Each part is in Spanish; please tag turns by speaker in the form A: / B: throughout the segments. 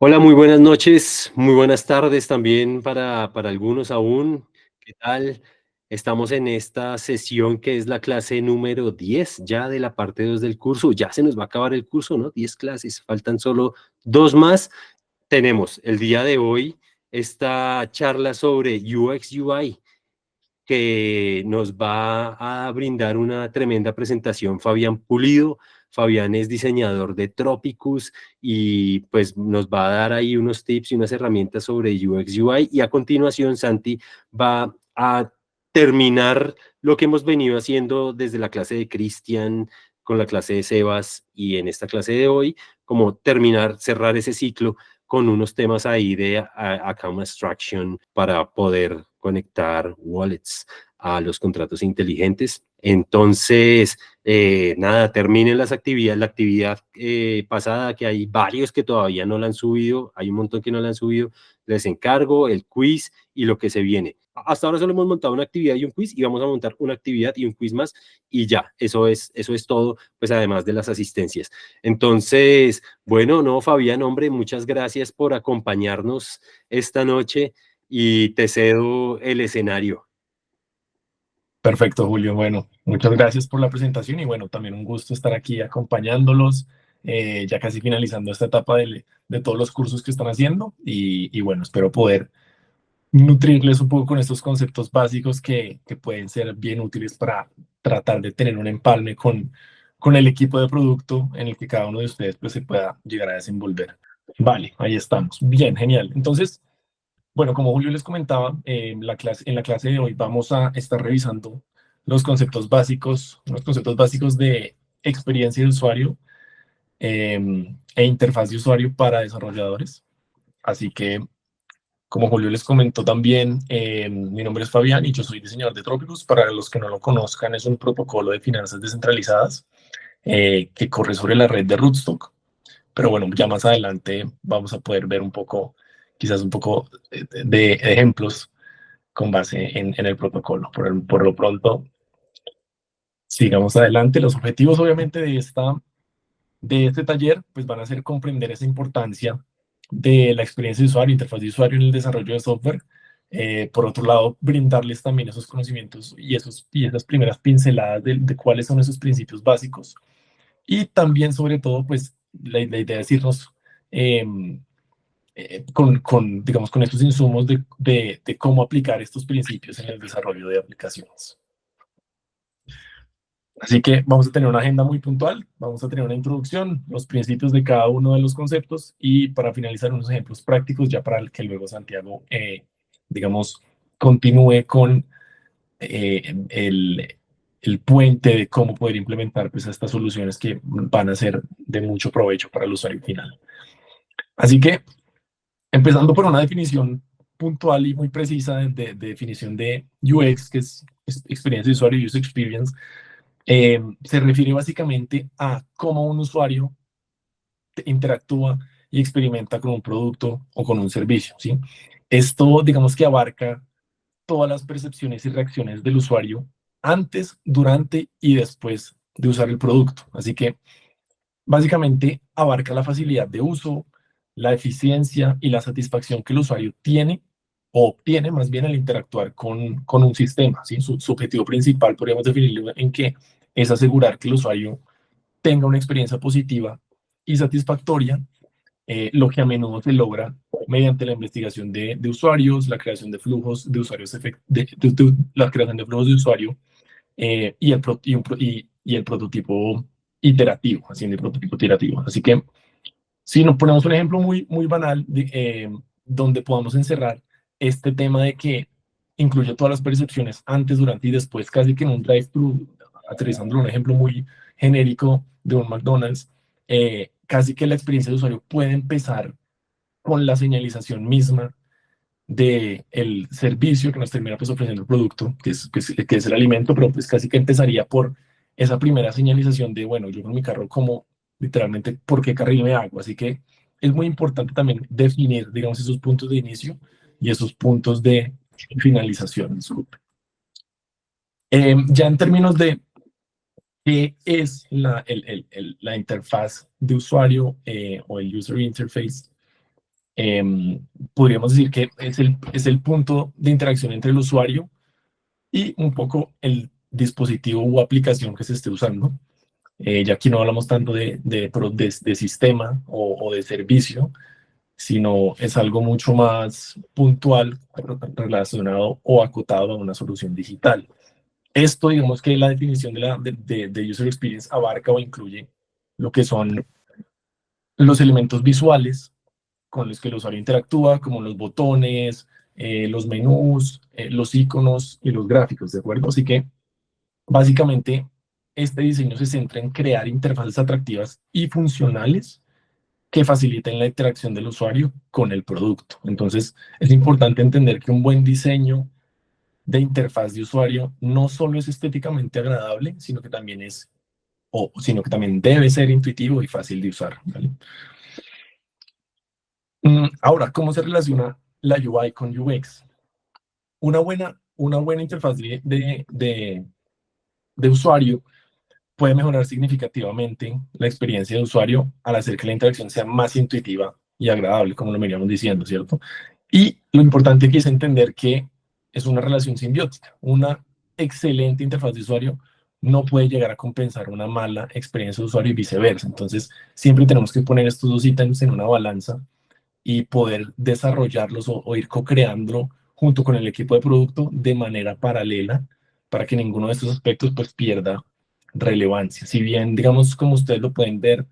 A: Hola, muy buenas noches, muy buenas tardes también para algunos aún. ¿Qué tal? Estamos en esta sesión que es la clase número 10 ya de la parte 2 del curso. Ya se nos va a acabar el curso, ¿no? 10 clases, faltan solo 2 más. Tenemos el día de hoy esta charla sobre UX UI que nos va a brindar una tremenda presentación Fabián Pulido. Fabián es diseñador de Tropicus y pues nos va a dar ahí unos tips y unas herramientas sobre UX UI y a continuación Santi va a terminar lo que hemos venido haciendo desde la clase de Cristian, con la clase de Sebas y en esta clase de hoy, como terminar, cerrar ese ciclo con unos temas ahí de account abstraction para poder conectar wallets a los contratos inteligentes. Entonces, nada, terminen las actividades, la actividad pasada, que hay varios que todavía no la han subido, hay un montón que no la han subido, les encargo el quiz y lo que se viene. Hasta ahora solo hemos montado una actividad y un quiz y vamos a montar una actividad y un quiz más y ya, eso es todo, pues además de las asistencias. Entonces, bueno, no, Fabián, hombre, muchas gracias por acompañarnos esta noche y te cedo el escenario.
B: Perfecto, Julio. Bueno, muchas gracias por la presentación y bueno, también un gusto estar aquí acompañándolos, ya casi finalizando esta etapa de todos los cursos que están haciendo y bueno, espero poder nutrirles un poco con estos conceptos básicos que pueden ser bien útiles para tratar de tener un empalme con el equipo de producto en el que cada uno de ustedes pues, se pueda llegar a desenvolver. Vale, ahí estamos. Bien, genial. Entonces, bueno, como Julio les comentaba, en la clase de hoy vamos a estar revisando los conceptos básicos de experiencia de usuario e interfaz de usuario para desarrolladores. Así que, como Julio les comentó también, mi nombre es Fabián y yo soy diseñador de Tropicus. Para los que no lo conozcan, es un protocolo de finanzas descentralizadas que corre sobre la red de Rootstock. Pero bueno, ya más adelante vamos a poder ver un poco, quizás un poco de ejemplos con base en el protocolo. Por lo pronto, sigamos adelante. Los objetivos, obviamente, de este taller, pues van a ser comprender esa importancia de la experiencia de usuario, interfaz de usuario en el desarrollo de software. Por otro lado, brindarles también esos conocimientos y esas primeras pinceladas de cuáles son esos principios básicos. Y también, sobre todo, pues la idea es irnos eh, digamos, con estos insumos de cómo aplicar estos principios en el desarrollo de aplicaciones. Así que vamos a tener una agenda muy puntual, vamos a tener una introducción, los principios de cada uno de los conceptos y para finalizar unos ejemplos prácticos ya para que luego Santiago, digamos, continúe con el puente de cómo poder implementar pues, estas soluciones que van a ser de mucho provecho para el usuario final. Así que, empezando por una definición puntual y muy precisa de definición de UX, que es experiencia de usuario, User Experience, se refiere básicamente a cómo un usuario interactúa y experimenta con un producto o con un servicio, ¿sí? Esto, digamos que abarca todas las percepciones y reacciones del usuario antes, durante y después de usar el producto. Así que básicamente abarca la facilidad de uso, la eficiencia y la satisfacción que el usuario tiene o obtiene más bien al interactuar con un sistema. ¿Sí? Su objetivo principal, podríamos definirlo en que es asegurar que el usuario tenga una experiencia positiva y satisfactoria, lo que a menudo se logra mediante la investigación de usuarios, la creación de flujos de usuarios, la creación de flujos de usuario y el prototipo iterativo, haciendo el prototipo iterativo. Así que si nos ponemos un ejemplo muy banal donde podamos encerrar este tema de que incluye todas las percepciones antes, durante y después, casi que en un drive-thru, aterrizándolo un ejemplo muy genérico de un McDonald's, casi que la experiencia de usuario puede empezar con la señalización misma del servicio que nos termina pues, ofreciendo el producto, que es el alimento, pero pues casi que empezaría por esa primera señalización de, bueno, yo con mi carro como literalmente por qué carril me hago. Así que es muy importante también definir, digamos, esos puntos de inicio y esos puntos de finalización. Disculpe. Ya en términos de qué es la interfaz de usuario o el user interface, Em, Podríamos decir que es el punto de interacción entre el usuario y un poco el dispositivo u aplicación que se esté usando. Ya aquí no hablamos tanto de sistema o de servicio, sino es algo mucho más puntual relacionado o acotado a una solución digital. Esto, digamos que la definición de User Experience abarca o incluye lo que son los elementos visuales con los que el usuario interactúa, como los botones, los menús, los iconos y los gráficos, ¿de acuerdo? Así que básicamente este diseño se centra en crear interfaces atractivas y funcionales que faciliten la interacción del usuario con el producto. Entonces, es importante entender que un buen diseño de interfaz de usuario no solo es estéticamente agradable, sino que también debe ser intuitivo y fácil de usar, ¿vale? Ahora, ¿cómo se relaciona la UI con UX? Una buena interfaz de usuario puede mejorar significativamente la experiencia de usuario al hacer que la interacción sea más intuitiva y agradable, como lo veníamos diciendo, ¿cierto? Y lo importante aquí es entender que es una relación simbiótica. Una excelente interfaz de usuario no puede llegar a compensar una mala experiencia de usuario y viceversa. Entonces, siempre tenemos que poner estos dos ítems en una balanza y poder desarrollarlos o ir co-creándolo junto con el equipo de producto de manera paralela para que ninguno de estos aspectos pues pierda relevancia. Si bien, digamos, como ustedes lo pueden ver,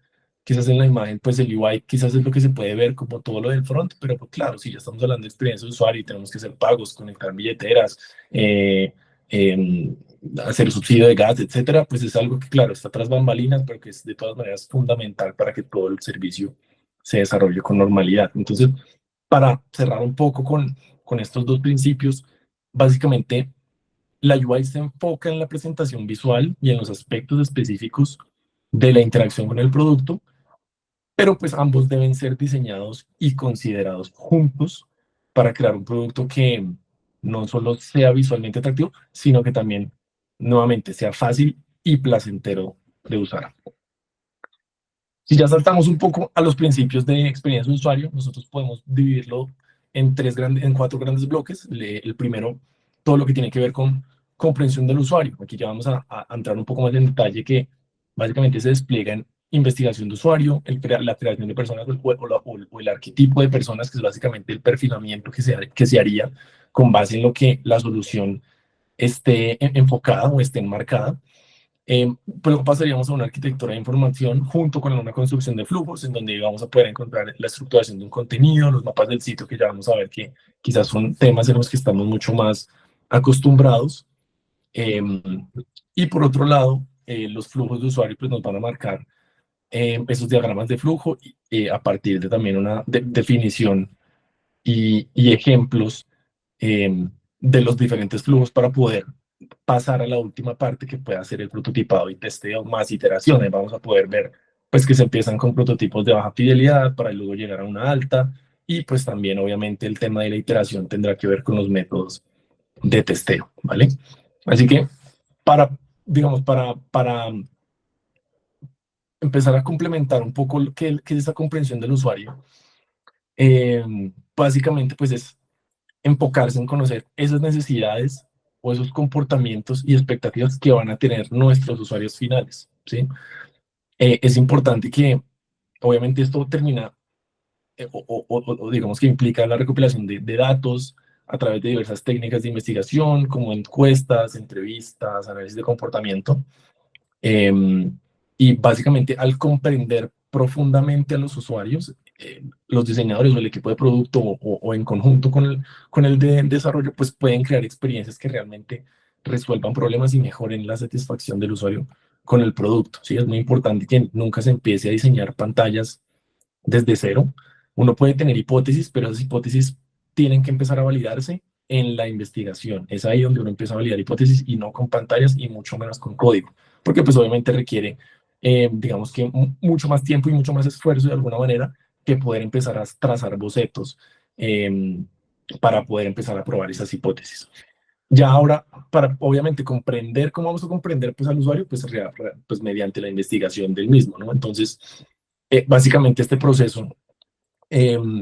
B: quizás en la imagen, pues el UI quizás es lo que se puede ver como todo lo del front, pero pues, claro, si ya estamos hablando de experiencia de usuario y tenemos que hacer pagos, conectar billeteras, eh, hacer subsidio de gas, etcétera, pues es algo que, claro, está tras bambalinas, pero que es de todas maneras fundamental para que todo el servicio se desarrolle con normalidad. Entonces, para cerrar un poco con estos dos principios, básicamente la UI se enfoca en la presentación visual y en los aspectos específicos de la interacción con el producto, pero pues ambos deben ser diseñados y considerados juntos para crear un producto que no solo sea visualmente atractivo, sino que también nuevamente sea fácil y placentero de usar. Si ya saltamos un poco a los principios de experiencia de usuario, nosotros podemos dividirlo en cuatro grandes bloques. El primero, todo lo que tiene que ver con comprensión del usuario. Aquí ya vamos a entrar un poco más en detalle que básicamente se despliega en investigación de usuario, la creación de personas o el arquetipo de personas, que es básicamente el perfilamiento que se haría con base en lo que la solución esté enfocada o esté enmarcada. Luego pasaríamos a una arquitectura de información junto con una construcción de flujos, en donde vamos a poder encontrar la estructuración de un contenido, los mapas del sitio, que ya vamos a ver que quizás son temas en los que estamos mucho más acostumbrados. Eh, y por otro lado, los flujos de usuario pues, nos van a marcar esos diagramas de flujo a partir de también una definición y ejemplos de los diferentes flujos para poder pasar a la última parte que pueda ser el prototipado y testeo más iteraciones. Vamos a poder ver pues que se empiezan con prototipos de baja fidelidad para luego llegar a una alta y pues también obviamente el tema de la iteración tendrá que ver con los métodos de testeo, ¿vale? Así que para, digamos, para empezar a complementar un poco qué es esa comprensión del usuario, eh, básicamente pues es enfocarse en conocer esas necesidades o esos comportamientos y expectativas que van a tener nuestros usuarios finales, ¿sí? Es importante que, obviamente, esto termina, o digamos que implica la recopilación de datos a través de diversas técnicas de investigación, como encuestas, entrevistas, análisis de comportamiento, eh, y básicamente al comprender profundamente a los usuarios, los diseñadores o el equipo de producto o en conjunto con el de desarrollo, pues pueden crear experiencias que realmente resuelvan problemas y mejoren la satisfacción del usuario con el producto. Sí, es muy importante que nunca se empiece a diseñar pantallas desde cero. Uno puede tener hipótesis, pero esas hipótesis tienen que empezar a validarse en la investigación. Es ahí donde uno empieza a validar hipótesis y no con pantallas y mucho menos con código, porque pues obviamente requiere, digamos que mucho más tiempo y mucho más esfuerzo de alguna manera que poder empezar a trazar bocetos para poder empezar a probar esas hipótesis. Ya ahora, para obviamente comprender cómo vamos a comprender pues, al usuario, pues mediante la investigación del mismo, ¿no? Entonces, básicamente este proceso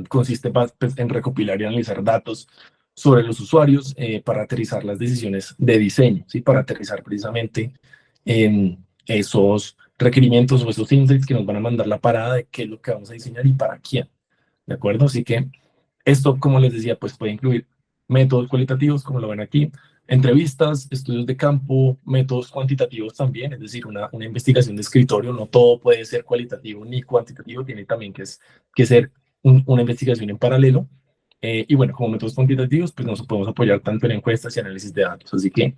B: Consiste pues, en recopilar y analizar datos sobre los usuarios para aterrizar las decisiones de diseño, ¿sí? Para aterrizar precisamente en esos requerimientos o esos insights que nos van a mandar la parada de qué es lo que vamos a diseñar y para quién, ¿de acuerdo? Así que esto, como les decía, pues puede incluir métodos cualitativos, como lo ven aquí, entrevistas, estudios de campo, métodos cuantitativos también, es decir, una investigación de escritorio, no todo puede ser cualitativo ni cuantitativo, tiene también que ser una investigación en paralelo. Y bueno, como métodos cuantitativos, pues nos podemos apoyar tanto en encuestas y análisis de datos. Así que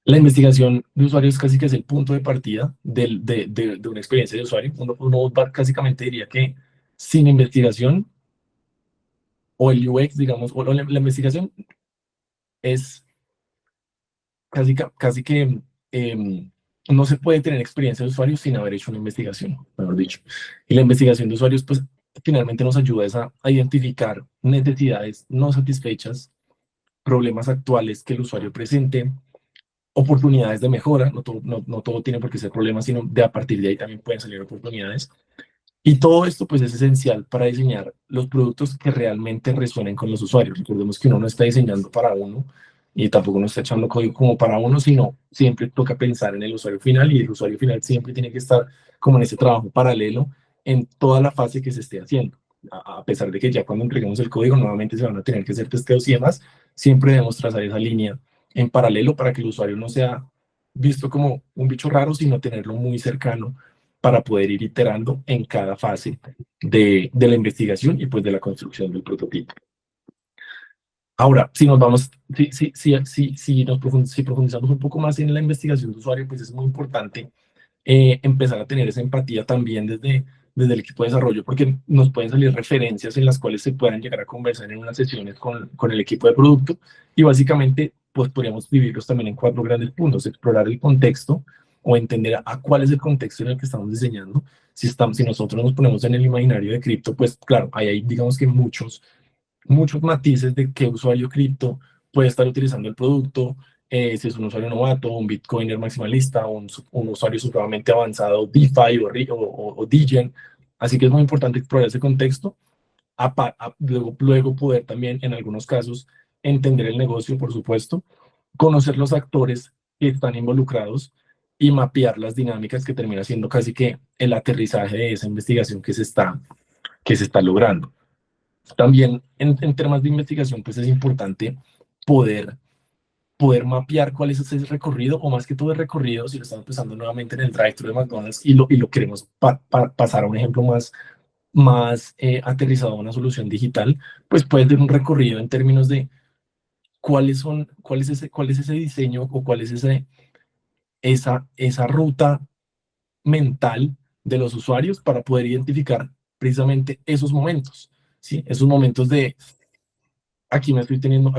B: la investigación de usuarios casi que es el punto de partida de una experiencia de usuario. Uno básicamente diría que sin investigación o el UX, digamos, o la investigación es casi que no se puede tener experiencia de usuario sin haber hecho una investigación, mejor dicho. Y la investigación de usuarios, pues, finalmente nos ayuda a identificar necesidades no satisfechas, problemas actuales que el usuario presente, oportunidades de mejora, no todo tiene por qué ser problemas, sino de a partir de ahí también pueden salir oportunidades. Y todo esto pues es esencial para diseñar los productos que realmente resuenen con los usuarios. Recordemos que uno no está diseñando para uno y tampoco no está echando código como para uno, sino siempre toca pensar en el usuario final y el usuario final siempre tiene que estar como en ese trabajo paralelo en toda la fase que se esté haciendo. A pesar de que ya cuando entreguemos el código nuevamente se van a tener que hacer testeos y demás, siempre debemos trazar esa línea en paralelo para que el usuario no sea visto como un bicho raro, sino tenerlo muy cercano para poder ir iterando en cada fase de la investigación y pues de la construcción del prototipo. Ahora, si nos vamos, si profundizamos un poco más en la investigación de usuario, pues es muy importante empezar a tener esa empatía también desde el equipo de desarrollo, porque nos pueden salir referencias en las cuales se puedan llegar a conversar en unas sesiones con el equipo de producto y básicamente pues podríamos dividirlos también en cuatro grandes puntos: explorar el contexto o entender a cuál es el contexto en el que estamos diseñando. Si nosotros nos ponemos en el imaginario de cripto, pues claro, hay digamos que muchos matices de qué usuario cripto puede estar utilizando el producto, si es un usuario novato, un Bitcoiner maximalista, un usuario supremamente avanzado, DeFi o Degen. Así que es muy importante explorar ese contexto, luego poder también, en algunos casos, entender el negocio, por supuesto, conocer los actores que están involucrados y mapear las dinámicas que termina siendo casi que el aterrizaje de esa investigación que se está logrando. También en temas de investigación, pues es importante poder, poder mapear cuál es ese recorrido, o más que todo el recorrido, si lo estamos pensando nuevamente en el drive-thru de McDonald's y lo queremos pasar a un ejemplo más aterrizado a una solución digital, pues puede ser un recorrido en términos de cuál es ese diseño o cuál es esa ruta mental de los usuarios para poder identificar precisamente esos momentos, ¿sí? Esos momentos de aquí estoy teniendo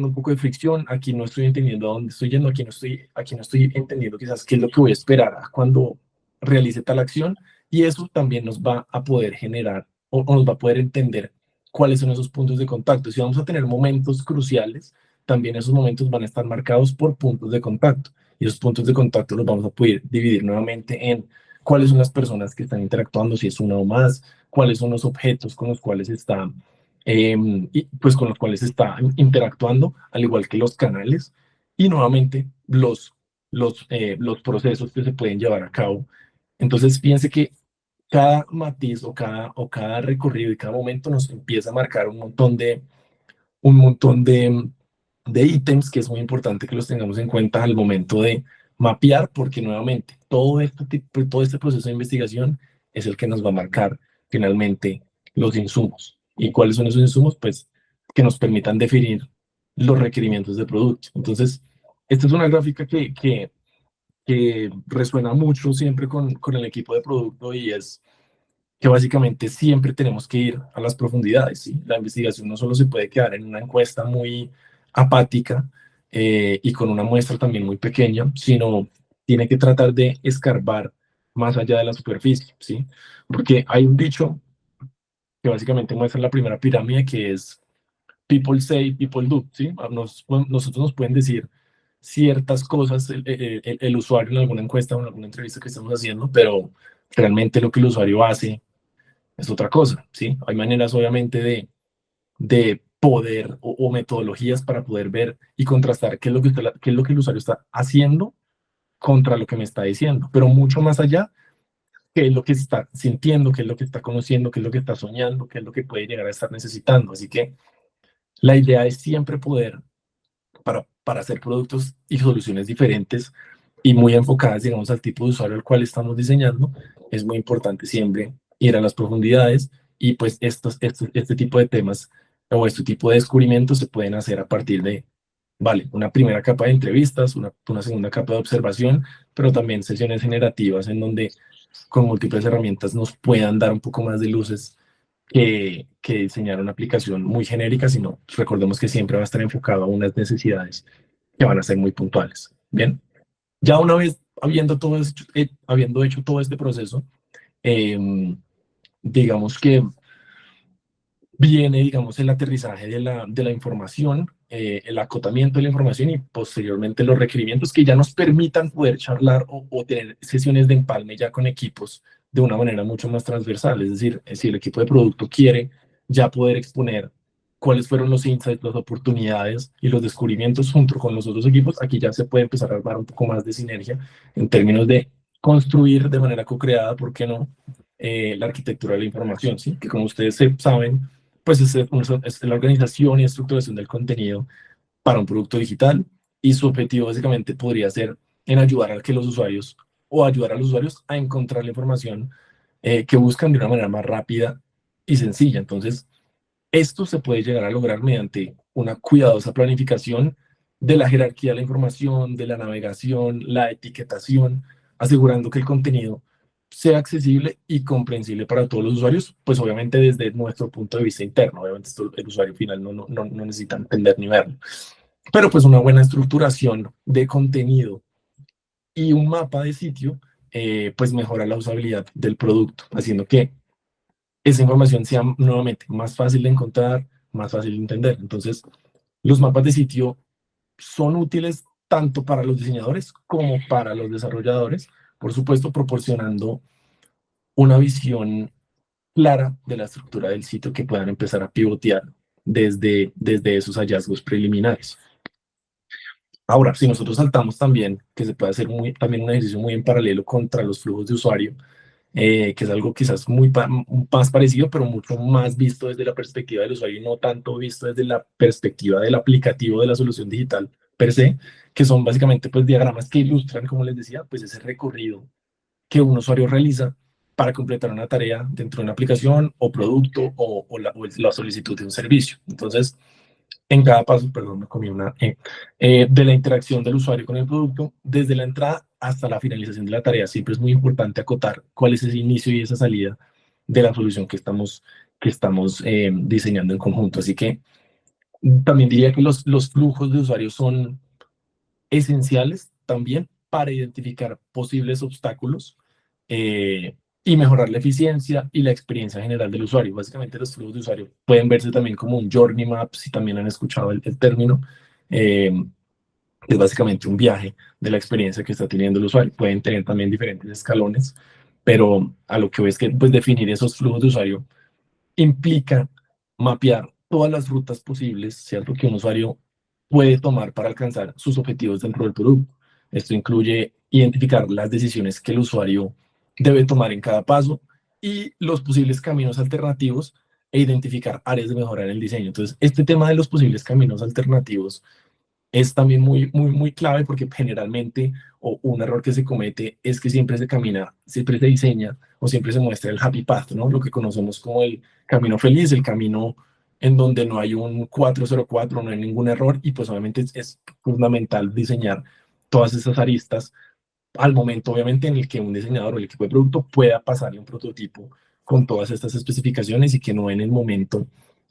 B: un poco de fricción, aquí no estoy entendiendo a dónde estoy yendo, aquí no estoy entendiendo quizás qué es lo que voy a esperar cuando realice tal acción, y eso también nos va a poder generar o nos va a poder entender cuáles son esos puntos de contacto. Si vamos a tener momentos cruciales, también esos momentos van a estar marcados por puntos de contacto, y esos puntos de contacto los vamos a poder dividir nuevamente en cuáles son las personas que están interactuando, si es una o más, cuáles son los objetos con los cuales están y pues con los cuales está interactuando, al igual que los canales y nuevamente los procesos que se pueden llevar a cabo. Entonces, piense que cada matiz o cada recorrido y cada momento nos empieza a marcar un montón de ítems que es muy importante que los tengamos en cuenta al momento de mapear, porque nuevamente todo este proceso de investigación es el que nos va a marcar finalmente los insumos. ¿Y cuáles son esos insumos? Pues que nos permitan definir los requerimientos de producto. Entonces, esta es una gráfica que resuena mucho siempre con el equipo de producto, y es que básicamente siempre tenemos que ir a las profundidades, ¿sí? La investigación no solo se puede quedar en una encuesta muy apática y con una muestra también muy pequeña, sino tiene que tratar de escarbar más allá de la superficie, ¿sí? Porque hay un dicho que básicamente muestra la primera pirámide, que es people say, people do, ¿sí? Nosotros nos pueden decir ciertas cosas el usuario en alguna encuesta o en alguna entrevista que estamos haciendo, pero realmente lo que el usuario hace es otra cosa, ¿sí? Hay maneras obviamente de poder o metodologías para poder ver y contrastar qué es lo que qué es lo que el usuario está haciendo contra lo que me está diciendo, pero mucho más allá, qué es lo que está sintiendo, qué es lo que está conociendo, qué es lo que está soñando, qué es lo que puede llegar a estar necesitando. Así que la idea es siempre poder, para hacer productos y soluciones diferentes y muy enfocadas, digamos, al tipo de usuario al cual estamos diseñando, es muy importante siempre ir a las profundidades y pues este tipo de temas o este tipo de descubrimientos se pueden hacer a partir de, vale, una primera capa de entrevistas, una segunda capa de observación, pero también sesiones generativas en donde con múltiples herramientas nos puedan dar un poco más de luces que diseñar una aplicación muy genérica, sino recordemos que siempre va a estar enfocado a unas necesidades que van a ser muy puntuales. Bien, ya una vez habiendo hecho todo este proceso, eh, digamos que viene, digamos, el aterrizaje de la información, el acotamiento de la información y posteriormente los requerimientos que ya nos permitan poder charlar o tener sesiones de empalme ya con equipos de una manera mucho más transversal. Es decir, si el equipo de producto quiere ya poder exponer cuáles fueron los insights, las oportunidades y los descubrimientos junto con los otros equipos, aquí ya se puede empezar a armar un poco más de sinergia en términos de construir de manera co-creada, ¿por qué no? La arquitectura de la información, ¿sí? Que como ustedes saben, pues es la organización y estructuración del contenido para un producto digital y su objetivo básicamente podría ser en ayudar a que los usuarios o ayudar a los usuarios a encontrar la información que buscan de una manera más rápida y sencilla. Entonces, esto se puede llegar a lograr mediante una cuidadosa planificación de la jerarquía de la información, de la navegación, la etiquetación, asegurando que el contenido sea accesible y comprensible para todos los usuarios, pues obviamente desde nuestro punto de vista interno, obviamente esto el usuario final no necesita entender ni verlo, pero pues una buena estructuración de contenido y un mapa de sitio, pues mejora la usabilidad del producto, haciendo que esa información sea nuevamente más fácil de encontrar, más fácil de entender. Entonces, los mapas de sitio son útiles tanto para los diseñadores como para los desarrolladores, por supuesto, proporcionando una visión clara de la estructura del sitio que puedan empezar a pivotear desde esos hallazgos preliminares. Ahora, si nosotros saltamos también, que se puede hacer también un ejercicio muy en paralelo contra los flujos de usuario, que es algo quizás más parecido, pero mucho más visto desde la perspectiva del usuario y no tanto visto desde la perspectiva del aplicativo de la solución digital per se, que son básicamente pues diagramas que ilustran, como les decía, pues ese recorrido que un usuario realiza para completar una tarea dentro de una aplicación o producto o la solicitud de un servicio. Entonces, en cada paso, perdón, me comí de la interacción del usuario con el producto, desde la entrada hasta la finalización de la tarea. Siempre es muy importante acotar cuál es ese inicio y esa salida de la solución que estamos diseñando en conjunto. Así que también diría que los flujos de usuarios son esenciales también para identificar posibles obstáculos y mejorar la eficiencia y la experiencia general del usuario. Básicamente los flujos de usuario pueden verse también como un journey map, si también han escuchado el término. Eh, es básicamente un viaje de la experiencia que está teniendo el usuario. Pueden tener también diferentes escalones, pero a lo que voy es que pues, definir esos flujos de usuario implica mapear todas las rutas posibles, ¿cierto? Que un usuario puede tomar para alcanzar sus objetivos dentro del producto. Esto incluye identificar las decisiones que el usuario debe tomar en cada paso y los posibles caminos alternativos e identificar áreas de mejora en el diseño. Entonces, este tema de los posibles caminos alternativos es también muy clave porque generalmente o un error que se comete es que siempre se camina, siempre se diseña o siempre se muestra el happy path, ¿no? Lo que conocemos como el camino feliz, el camino en donde no hay un 404, no hay ningún error y pues obviamente es fundamental diseñar todas esas aristas al momento, obviamente, en el que un diseñador o el equipo de producto pueda pasarle un prototipo con todas estas especificaciones y que no en el momento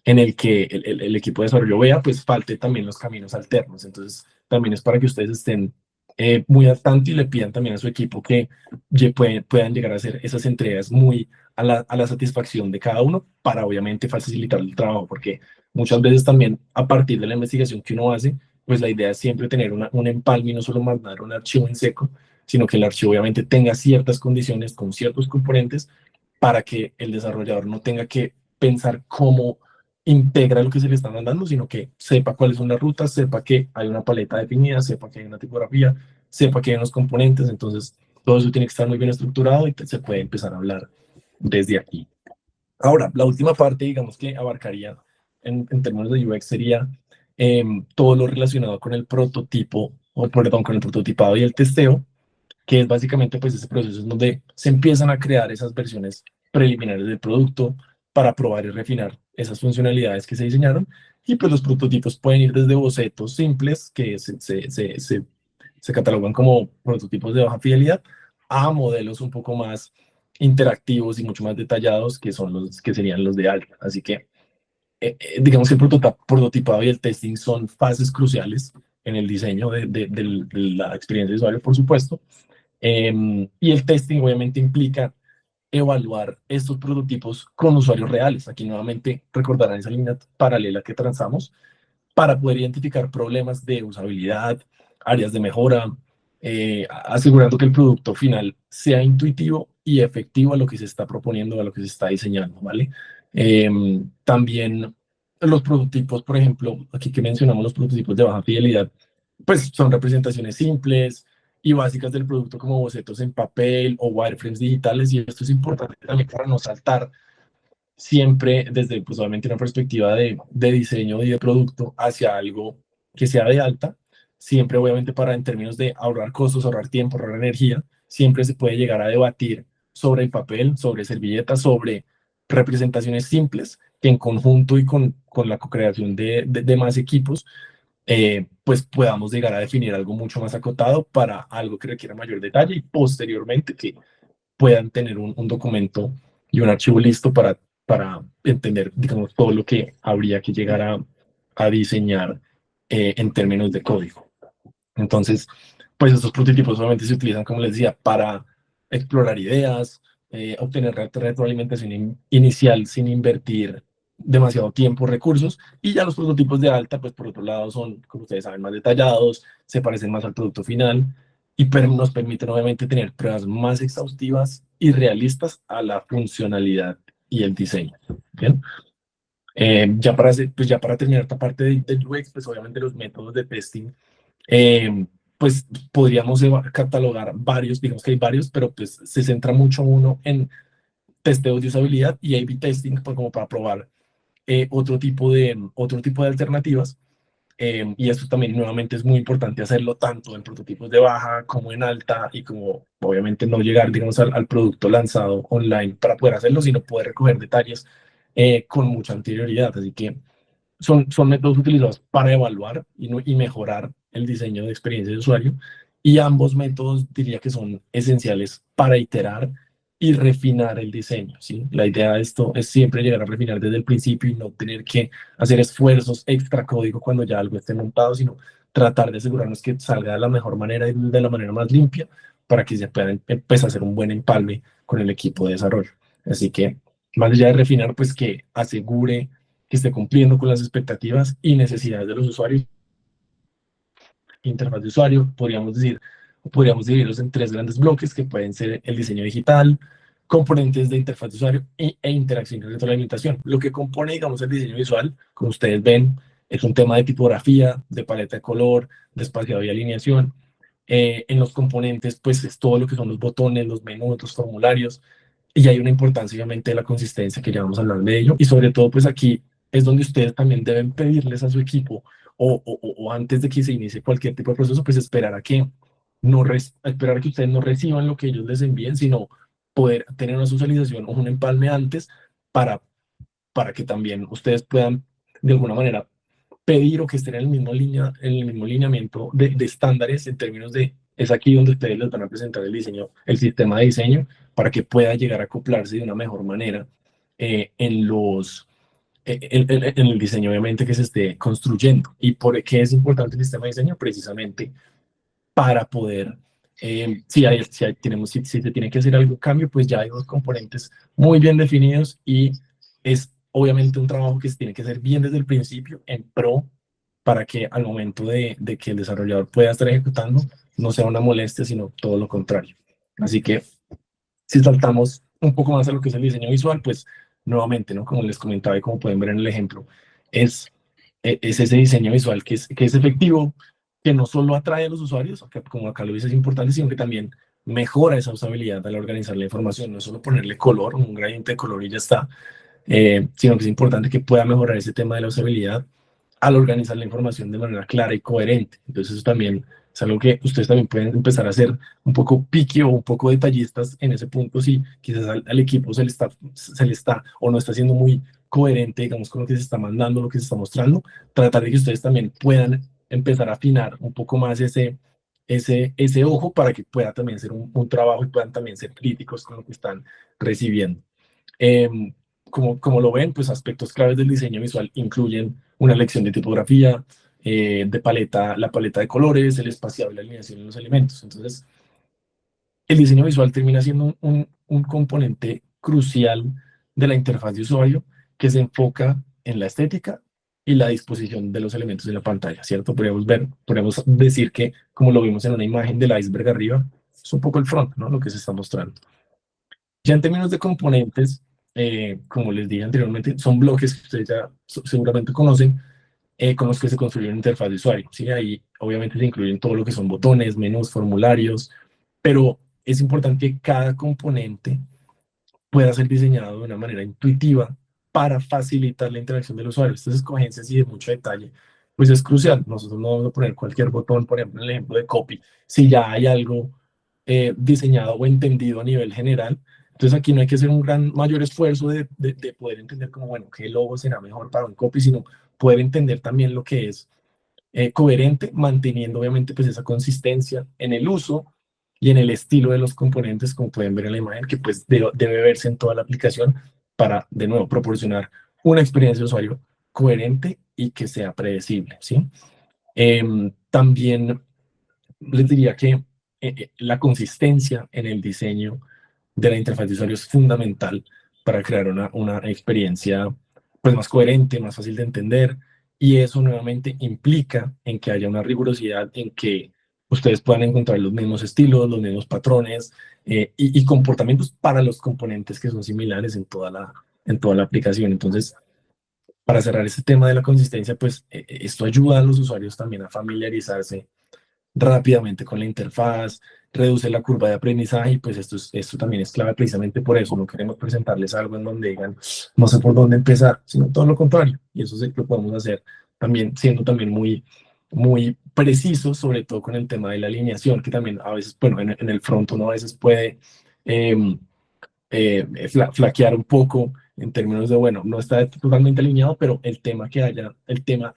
B: en el que el equipo de desarrollo vea, pues falte también los caminos alternos. Entonces, también es para que ustedes estén muy al tanto y le pidan también a su equipo que puedan llegar a hacer esas entregas muy a la satisfacción de cada uno para obviamente facilitar el trabajo, porque muchas veces también a partir de la investigación que uno hace, pues la idea es siempre tener un empalme y no solo mandar un archivo en seco, sino que el archivo obviamente tenga ciertas condiciones con ciertos componentes para que el desarrollador no tenga que pensar cómo integra lo que se le está mandando, sino que sepa cuáles son las rutas, sepa que hay una paleta definida, sepa que hay una tipografía, sepa que hay unos componentes. Entonces todo eso tiene que estar muy bien estructurado y se puede empezar a hablar desde aquí. Ahora, la última parte, digamos que abarcaría en términos de UX sería todo lo relacionado con el prototipo, o perdón, con el prototipado y el testeo, que es básicamente pues ese proceso en donde se empiezan a crear esas versiones preliminares del producto para probar y refinar esas funcionalidades que se diseñaron. Y pues los prototipos pueden ir desde bocetos simples que se catalogan como prototipos de baja fidelidad a modelos un poco más interactivos y mucho más detallados que son los que serían los de alta. Así que digamos que el prototipado y el testing son fases cruciales en el diseño de la experiencia de usuario, por supuesto. Y el testing obviamente implica evaluar estos prototipos con usuarios reales. Aquí nuevamente recordarán esa línea paralela que trazamos para poder identificar problemas de usabilidad, áreas de mejora, asegurando que el producto final sea intuitivo y efectivo a lo que se está proponiendo, a lo que se está diseñando, ¿vale? También los prototipos, por ejemplo, aquí que mencionamos los prototipos de baja fidelidad, pues son representaciones simples y básicas del producto como bocetos en papel o wireframes digitales, y esto es importante también para no saltar siempre desde, pues obviamente, una perspectiva de diseño y de producto hacia algo que sea de alta, siempre obviamente para en términos de ahorrar costos, ahorrar tiempo, ahorrar energía, siempre se puede llegar a debatir sobre el papel, sobre servilletas, sobre representaciones simples que en conjunto y con la co-creación de más equipos, pues podamos llegar a definir algo mucho más acotado para algo que requiera mayor detalle y posteriormente que puedan tener un documento y un archivo listo para entender, digamos, todo lo que habría que llegar a diseñar en términos de código. Entonces, pues estos prototipos solamente se utilizan, como les decía, para explorar ideas, obtener retroalimentación inicial sin invertir demasiado tiempo, recursos, y ya los prototipos de alta, pues por otro lado son, como ustedes saben, más detallados, se parecen más al producto final y nos permiten obviamente tener pruebas más exhaustivas y realistas a la funcionalidad y el diseño. ¿Bien? Pues ya para terminar esta parte de UX, pues obviamente los métodos de testing, pues podríamos catalogar varios, digamos que hay varios, pero pues se centra mucho uno en testeos de usabilidad y A/B testing, pues como para probar otro tipo de alternativas. Y esto también nuevamente es muy importante hacerlo tanto en prototipos de baja como en alta, y como obviamente no llegar, digamos, al producto lanzado online para poder hacerlo, sino poder recoger detalles con mucha anterioridad. Así que son métodos utilizados para evaluar y mejorar el diseño de experiencia de usuario, y ambos métodos diría que son esenciales para iterar y refinar el diseño, ¿sí? La idea de esto es siempre llegar a refinar desde el principio y no tener que hacer esfuerzos extra código cuando ya algo esté montado, sino tratar de asegurarnos que salga de la mejor manera y de la manera más limpia para que se pueda empezar a hacer un buen empalme con el equipo de desarrollo. Así que, más allá de refinar, pues que asegure que esté cumpliendo con las expectativas y necesidades de los usuarios. Interfaz de usuario, podríamos dividirlos en tres grandes bloques que pueden ser el diseño digital, componentes de interfaz de usuario e interacción y retroalimentación. Lo que compone, digamos, el diseño visual, como ustedes ven, es un tema de tipografía, de paleta de color, de espaciado y alineación. En los componentes, pues es todo lo que son los botones, los menús, los formularios, y hay una importancia obviamente de la consistencia, que ya vamos a hablar de ello, y sobre todo pues aquí es donde ustedes también deben pedirles a su equipo o antes de que se inicie cualquier tipo de proceso, pues esperar a que esperar a que ustedes no reciban lo que ellos les envíen, sino poder tener una socialización o un empalme antes para, para que también ustedes puedan de alguna manera pedir o que estén en el mismo en el mismo lineamiento de estándares en términos de, es aquí donde ustedes les van a presentar el diseño, el sistema de diseño, para que pueda llegar a acoplarse de una mejor manera en en el diseño obviamente que se esté construyendo. ¿Y por qué es importante el sistema de diseño? Precisamente para poder, si se tiene que hacer algún cambio, pues ya hay dos componentes muy bien definidos, y es obviamente un trabajo que se tiene que hacer bien desde el principio en pro, para que al momento de que el desarrollador pueda estar ejecutando no sea una molestia, sino todo lo contrario. Así que si saltamos un poco más a lo que es el diseño visual, pues nuevamente, ¿no? Como les comentaba y como pueden ver en el ejemplo, es, es ese diseño visual que es efectivo, que no solo atrae a los usuarios, como acá lo dice, es importante, sino que también mejora esa usabilidad al organizar la información. No es solo ponerle color, un gradiente de color y ya está, sino que es importante que pueda mejorar ese tema de la usabilidad al organizar la información de manera clara y coherente. Entonces eso también es algo que ustedes también pueden empezar a ser un poco picky o un poco detallistas en ese punto si quizás al equipo se le está o no está siendo muy coherente, digamos, con lo que se está mandando, lo que se está mostrando, tratar de que ustedes también puedan empezar a afinar un poco más ese ojo para que pueda también ser un trabajo y puedan también ser críticos con lo que están recibiendo. Eh, como lo ven, pues aspectos claves del diseño visual incluyen una elección de tipografía, de paleta, la paleta de colores, el espaciado y la alineación en los elementos. Entonces, el diseño visual termina siendo un componente crucial de la interfaz de usuario que se enfoca en la estética y la disposición de los elementos en la pantalla, ¿cierto? Podríamos decir que, como lo vimos en una imagen del iceberg arriba, es un poco el front, ¿no? Lo que se está mostrando. Ya en términos de componentes, como les dije anteriormente, son bloques que ustedes ya seguramente conocen, con los que se construye una interfaz de usuario. ¿Sí? Ahí obviamente se incluyen todo lo que son botones, menús, formularios, pero es importante que cada componente pueda ser diseñado de una manera intuitiva para facilitar la interacción del usuario. Estas escogencias y de mucho detalle, pues es crucial. Nosotros no vamos a poner cualquier botón, por ejemplo, en el ejemplo de copy, si ya hay algo diseñado o entendido a nivel general. Entonces aquí no hay que hacer un mayor esfuerzo de poder entender como, bueno, qué logo será mejor para un copy, sino poder entender también lo que es coherente, manteniendo obviamente pues esa consistencia en el uso y en el estilo de los componentes, como pueden ver en la imagen, que pues debe verse en toda la aplicación para, de nuevo, proporcionar una experiencia de usuario coherente y que sea predecible, ¿sí? También les diría que la consistencia en el diseño de la interfaz de usuario es fundamental para crear una experiencia pues, más coherente, más fácil de entender, y eso nuevamente implica en que haya una rigurosidad en que ustedes puedan encontrar los mismos estilos, los mismos patrones y comportamientos para los componentes que son similares en toda la aplicación. Entonces, para cerrar este tema de la consistencia, pues esto ayuda a los usuarios también a familiarizarse rápidamente con la interfaz, reduce la curva de aprendizaje y pues esto también es clave precisamente por eso. No queremos presentarles algo en donde digan, no sé por dónde empezar, sino todo lo contrario. Y eso sí lo podemos hacer también siendo también muy precisos, sobre todo con el tema de la alineación, que también a veces, bueno, en el front uno a veces puede eh, flaquear un poco en términos de, bueno, no está totalmente alineado, pero el tema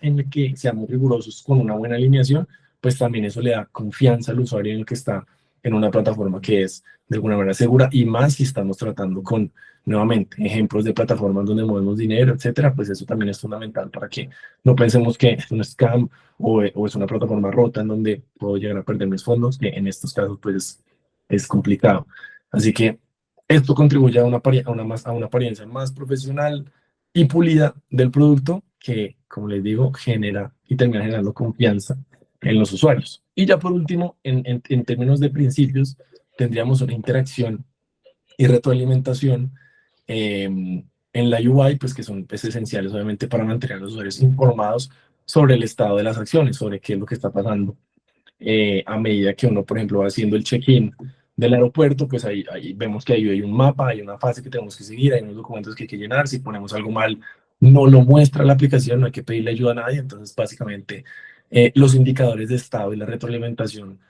B: en el que seamos rigurosos con una buena alineación, pues también eso le da confianza al usuario en el que está en una plataforma que es de alguna manera segura y más si estamos tratando con, nuevamente, ejemplos de plataformas donde movemos dinero, etcétera, pues eso también es fundamental para que no pensemos que es un scam o es una plataforma rota en donde puedo llegar a perder mis fondos, que en estos casos pues es complicado. Así que esto contribuye a una apariencia más profesional y pulida del producto que, como les digo, genera y termina generando confianza en los usuarios. Y ya por último, en términos de principios, tendríamos una interacción y retroalimentación en la UI, pues que son pues, esenciales obviamente para mantener a los usuarios informados sobre el estado de las acciones, sobre qué es lo que está pasando a medida que uno, por ejemplo, va haciendo el check-in del aeropuerto, pues ahí vemos que ahí hay un mapa, hay una fase que tenemos que seguir, hay unos documentos que hay que llenar, si ponemos algo mal, no lo muestra la aplicación, no hay que pedirle ayuda a nadie, entonces básicamente los indicadores de estado y la retroalimentación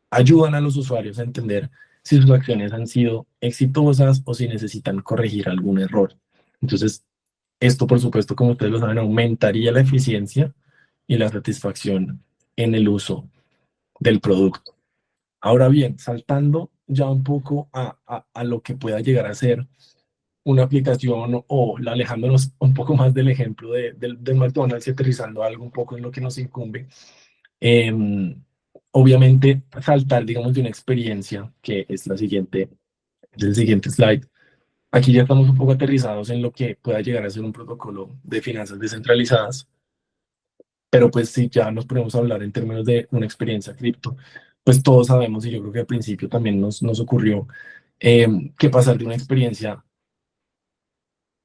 B: ayudan a los usuarios a entender si sus acciones han sido exitosas o si necesitan corregir algún error. Entonces, esto, por supuesto, como ustedes lo saben, aumentaría la eficiencia y la satisfacción en el uso del producto. Ahora bien, saltando ya un poco a lo que pueda llegar a ser una aplicación o alejándonos un poco más del ejemplo del McDonald's y aterrizando algo un poco en lo que nos incumbe, eh, obviamente saltar, digamos, de una experiencia que es el siguiente slide. Aquí ya estamos un poco aterrizados en lo que pueda llegar a ser un protocolo de finanzas descentralizadas, pero pues si ya nos ponemos a hablar en términos de una experiencia cripto, pues todos sabemos, y yo creo que al principio también nos ocurrió, que pasar de una experiencia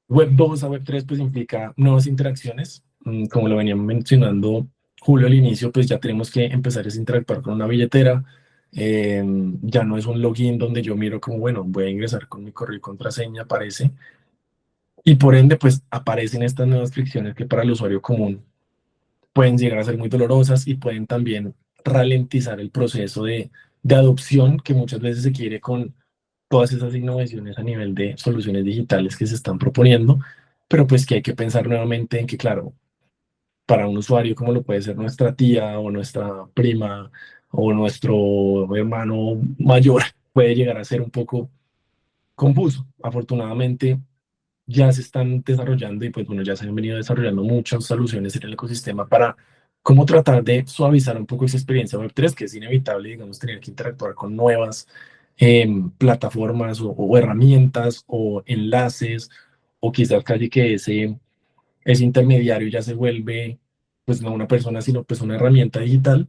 B: Web 2 a Web 3 pues implica nuevas interacciones. Como lo venía mencionando Julio al inicio, pues ya tenemos que empezar a interactuar con una billetera. Ya no es un login donde yo miro como, bueno, voy a ingresar con mi correo y contraseña, aparece. Y por ende, pues aparecen estas nuevas fricciones que para el usuario común pueden llegar a ser muy dolorosas y pueden también ralentizar el proceso de adopción que muchas veces se quiere con todas esas innovaciones a nivel de soluciones digitales que se están proponiendo, pero pues que hay que pensar nuevamente en que, claro, para un usuario como lo puede ser nuestra tía o nuestra prima o nuestro hermano mayor, puede llegar a ser un poco confuso. Afortunadamente, ya se están desarrollando y pues bueno, ya se han venido desarrollando muchas soluciones en el ecosistema para cómo tratar de suavizar un poco esa experiencia Web3, que es inevitable, digamos, tener que interactuar con nuevas plataformas o herramientas o enlaces, o quizás casi que ese intermediario ya se vuelve pues no una persona, sino pues una herramienta digital.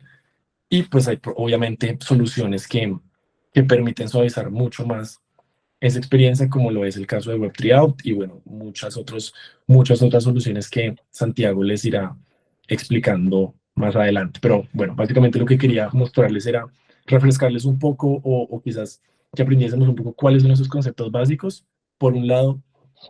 B: Y pues hay obviamente soluciones que permiten suavizar mucho más esa experiencia, como lo es el caso de Web3 Out y bueno, muchas otras soluciones que Santiago les irá explicando más adelante. Pero bueno, básicamente lo que quería mostrarles era refrescarles un poco o quizás que aprendiésemos un poco cuáles son esos conceptos básicos. Por un lado,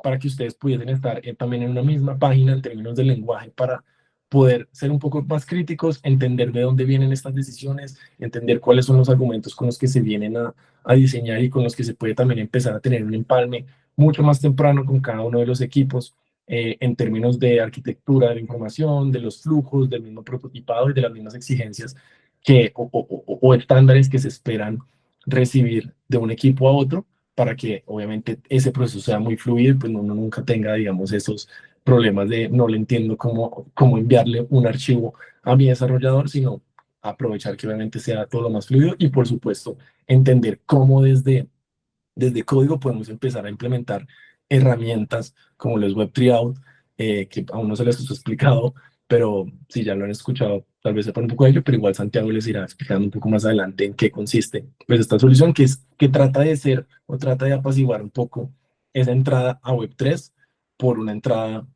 B: para que ustedes pudiesen estar también en una misma página en términos del lenguaje para poder ser un poco más críticos, entender de dónde vienen estas decisiones, entender cuáles son los argumentos con los que se vienen a diseñar y con los que se puede también empezar a tener un empalme mucho más temprano con cada uno de los equipos en términos de arquitectura de la información, de los flujos, del mismo prototipado y de las mismas exigencias o estándares que se esperan recibir de un equipo a otro para que obviamente ese proceso sea muy fluido y pues uno nunca tenga, digamos, esos problemas de no le entiendo cómo enviarle un archivo a mi desarrollador, sino aprovechar que obviamente sea todo lo más fluido y por supuesto entender cómo desde código podemos empezar a implementar herramientas como los Web Triout, que aún no se les he explicado, pero si ya lo han escuchado, tal vez sepan un poco de ello, pero igual Santiago les irá explicando un poco más adelante en qué consiste pues esta solución que trata de ser o trata de apaciguar un poco esa entrada a Web3 por una entrada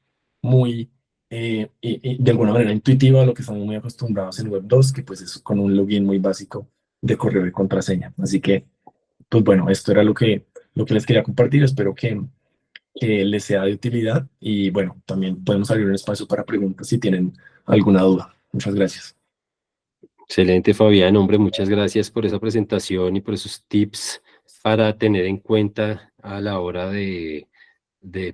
B: muy y de alguna manera intuitiva a lo que estamos muy acostumbrados en Web2, que pues es con un login muy básico de correo y contraseña. Así que pues bueno, esto era lo que les quería compartir. Espero que les sea de utilidad y bueno, también podemos abrir un espacio para preguntas si tienen alguna duda. Muchas gracias.
A: Excelente, Fabián. Hombre, muchas gracias por esa presentación y por esos tips para tener en cuenta a la hora de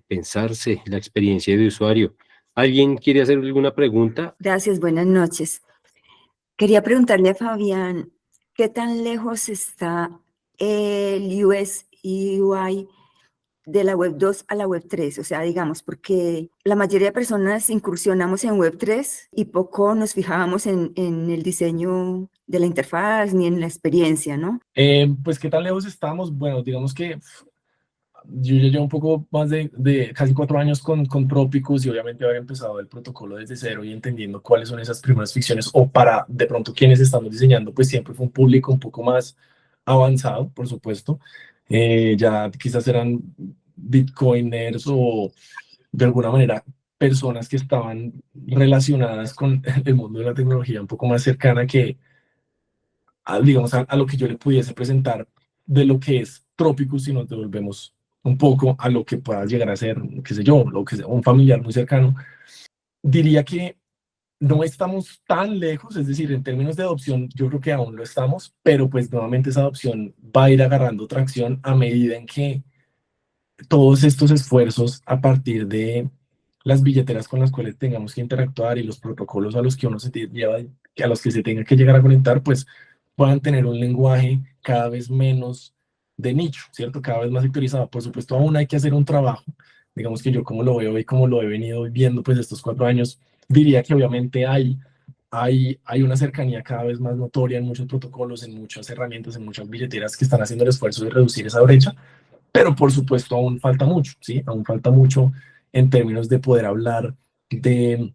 A: pensarse la experiencia de usuario. ¿Alguien quiere hacer alguna pregunta?
C: Gracias, buenas noches. Quería preguntarle a Fabián, ¿qué tan lejos está el UX y UI de la Web 2 a la Web 3? O sea, digamos, porque la mayoría de personas incursionamos en Web 3 y poco nos fijábamos en el diseño de la interfaz ni en la experiencia, ¿no?
B: Pues, ¿qué tan lejos estamos? Bueno, digamos que yo ya llevo un poco más de casi 4 años con Tropicus y obviamente haber empezado el protocolo desde cero y entendiendo cuáles son esas primeras ficciones o para de pronto quienes estamos diseñando, pues siempre fue un público un poco más avanzado, por supuesto. Ya quizás eran bitcoiners o de alguna manera personas que estaban relacionadas con el mundo de la tecnología un poco más cercana que, digamos, a lo que yo le pudiese presentar de lo que es Tropicus si nos devolvemos un poco a lo que pueda llegar a ser, qué sé yo, lo que sea un familiar muy cercano. Diría que no estamos tan lejos, es decir, en términos de adopción, yo creo que aún lo estamos, pero pues nuevamente esa adopción va a ir agarrando tracción a medida en que todos estos esfuerzos a partir de las billeteras con las cuales tengamos que interactuar y los protocolos a los que uno se lleva, a los que se tenga que llegar a conectar, pues puedan tener un lenguaje cada vez menos de nicho, ¿cierto? Cada vez más sectorizado. Por supuesto, aún hay que hacer un trabajo. Digamos que yo como lo veo y como lo he venido viendo pues estos 4 años, diría que obviamente hay una cercanía cada vez más notoria en muchos protocolos, en muchas herramientas, en muchas billeteras que están haciendo el esfuerzo de reducir esa brecha, pero por supuesto aún falta mucho, ¿sí? Aún falta mucho en términos de poder hablar de,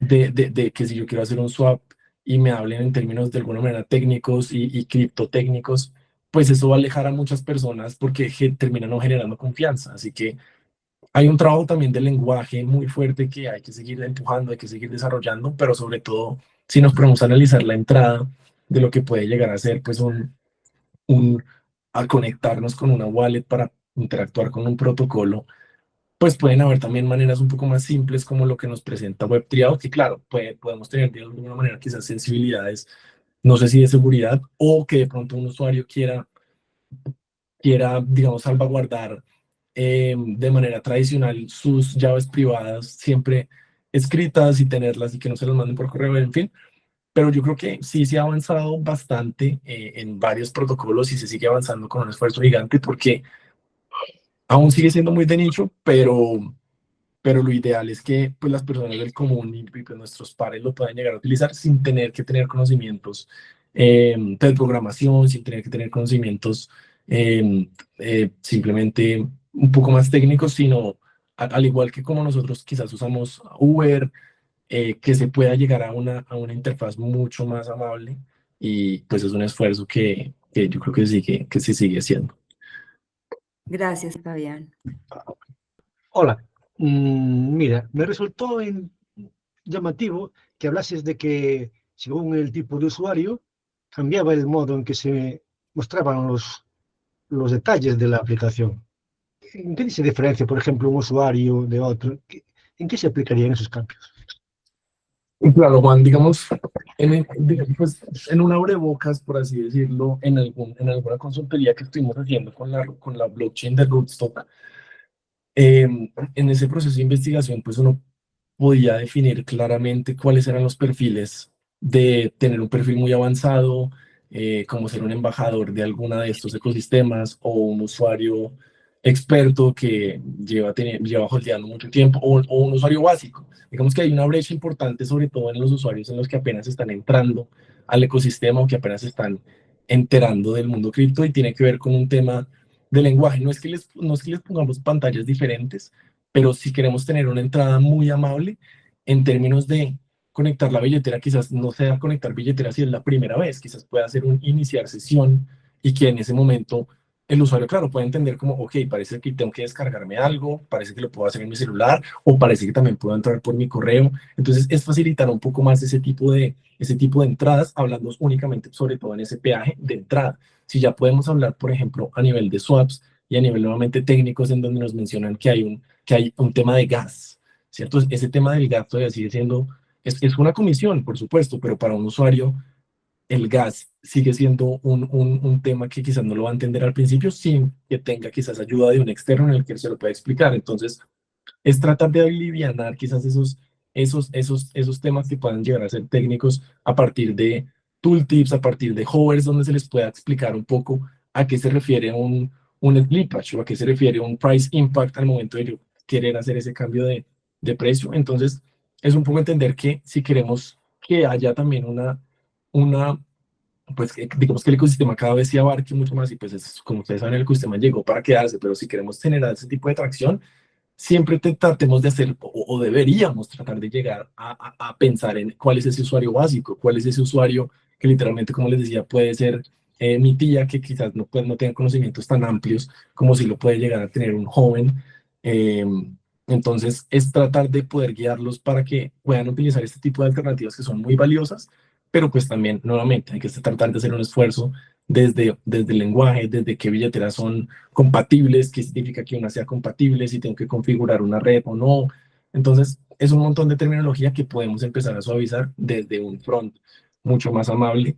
B: de que si yo quiero hacer un swap y me hablen en términos de alguna manera técnicos y criptotécnicos, pues eso va a alejar a muchas personas porque terminan no generando confianza. Así que hay un trabajo también del lenguaje muy fuerte que hay que seguir empujando, hay que seguir desarrollando, pero sobre todo si nos ponemos a analizar la entrada de lo que puede llegar a ser pues un, a conectarnos con una wallet para interactuar con un protocolo, pues pueden haber también maneras un poco más simples como lo que nos presenta Web3, que claro, podemos tener de alguna manera quizás sensibilidades, no sé si de seguridad o que de pronto un usuario quiera, digamos, salvaguardar de manera tradicional sus llaves privadas siempre escritas y tenerlas y que no se las manden por correo, en fin. Pero yo creo que sí se ha avanzado bastante en varios protocolos y se sigue avanzando con un esfuerzo gigante porque aún sigue siendo muy de nicho, pero lo ideal es que pues, las personas del común y pues, nuestros pares lo puedan llegar a utilizar sin tener que tener conocimientos de programación, sin tener que tener conocimientos simplemente un poco más técnicos, sino al igual que como nosotros quizás usamos Uber, que se pueda llegar a una interfaz mucho más amable y pues es un esfuerzo que yo creo que se sigue haciendo.
C: Gracias, Fabián.
D: Hola. Mira, me resultó llamativo que hablases de que según el tipo de usuario cambiaba el modo en que se mostraban los detalles de la aplicación. ¿En qué se diferencia, por ejemplo, un usuario de otro? ¿En qué se aplicarían esos cambios?
B: Y claro, Juan, digamos, pues, en un abrebocas, por así decirlo, en alguna consultoría que estuvimos haciendo con la blockchain de Rootstock, en ese proceso de investigación, pues uno podía definir claramente cuáles eran los perfiles de tener un perfil muy avanzado, como ser un embajador de alguna de estos ecosistemas o un usuario experto que lleva holdeando mucho tiempo o un usuario básico. Digamos que hay una brecha importante, sobre todo en los usuarios en los que apenas están entrando al ecosistema o que apenas están enterando del mundo cripto y tiene que ver con un tema de lenguaje. No es que les pongamos pantallas diferentes, pero si queremos tener una entrada muy amable en términos de conectar la billetera, quizás no sea conectar billetera si es la primera vez, quizás pueda ser un iniciar sesión y que en ese momento el usuario, claro, puede entender como, ok, parece que tengo que descargarme algo, parece que lo puedo hacer en mi celular o parece que también puedo entrar por mi correo. Entonces es facilitar un poco más ese tipo de entradas, hablando únicamente sobre todo en ese peaje de entrada. Si ya podemos hablar, por ejemplo, a nivel de swaps y a nivel nuevamente técnicos en donde nos mencionan que hay un tema de gas, ¿cierto? Ese tema del gas todavía sigue siendo, es una comisión, por supuesto, pero para un usuario el gas sigue siendo un tema que quizás no lo va a entender al principio sin que tenga quizás ayuda de un externo en el que se lo pueda explicar. Entonces, es tratar de alivianar quizás esos temas que puedan llegar a ser técnicos a partir de tooltips, a partir de hovers, donde se les pueda explicar un poco a qué se refiere un slippage o a qué se refiere un price impact al momento de yo querer hacer ese cambio de precio. Entonces, es un poco entender que si queremos que haya también una pues digamos que el ecosistema cada vez se abarque mucho más y pues como ustedes saben el ecosistema llegó para quedarse, pero si queremos generar ese tipo de tracción, siempre tratemos de hacer o deberíamos tratar de llegar a pensar en cuál es ese usuario básico, cuál es ese usuario que literalmente, como les decía, puede ser mi tía que quizás no, pues, no tenga conocimientos tan amplios como si lo puede llegar a tener un joven. Eh, entonces, es tratar de poder guiarlos para que puedan utilizar este tipo de alternativas que son muy valiosas, pero pues también, nuevamente, hay que tratar de hacer un esfuerzo desde el lenguaje, desde qué billeteras son compatibles, qué significa que una sea compatible, si tengo que configurar una red o no. Entonces, es un montón de terminología que podemos empezar a suavizar desde un front mucho más amable,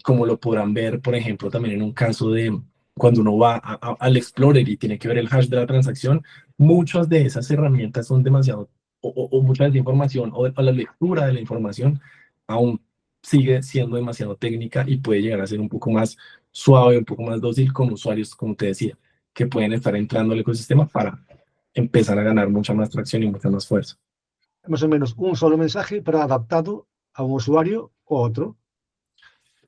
B: como lo podrán ver, por ejemplo, también en un caso de cuando uno va al Explorer y tiene que ver el hash de la transacción, muchas de esas herramientas son demasiado, o mucha de esa información, o la lectura de la información, aún sigue siendo demasiado técnica y puede llegar a ser un poco más suave, un poco más dócil con usuarios, como te decía, que pueden estar entrando al ecosistema para empezar a ganar mucha más tracción y mucha más fuerza.
D: Más o menos un solo mensaje, pero adaptado a un usuario u otro.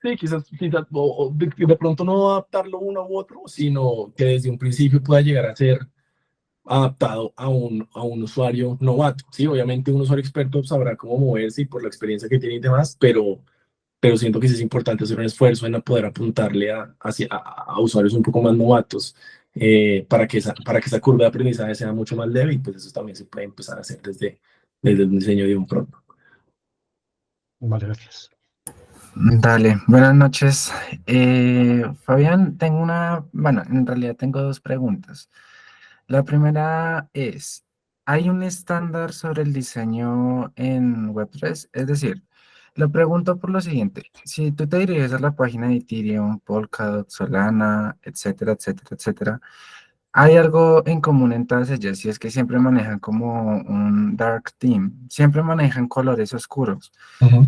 B: Sí, quizás o de pronto no adaptarlo uno u otro, sino que desde un principio pueda llegar a ser adaptado a un usuario novato. Sí, obviamente un usuario experto sabrá cómo moverse y por la experiencia que tiene y demás, pero siento que sí es importante hacer un esfuerzo en poder apuntarle a usuarios un poco más novatos, para que esa curva de aprendizaje sea mucho más leve, y pues eso también se puede empezar a hacer desde el diseño de un prompt.
D: Vale, gracias.
E: Dale, buenas noches. Fabián, bueno, en realidad tengo dos preguntas. La primera es, ¿hay un estándar sobre el diseño en Web3? Es decir, lo pregunto por lo siguiente, si tú te diriges a la página de Ethereum, Polkadot, Solana, etcétera, etcétera, etcétera, hay algo en común en todas ellas, y es que siempre manejan como un dark theme, siempre manejan colores oscuros.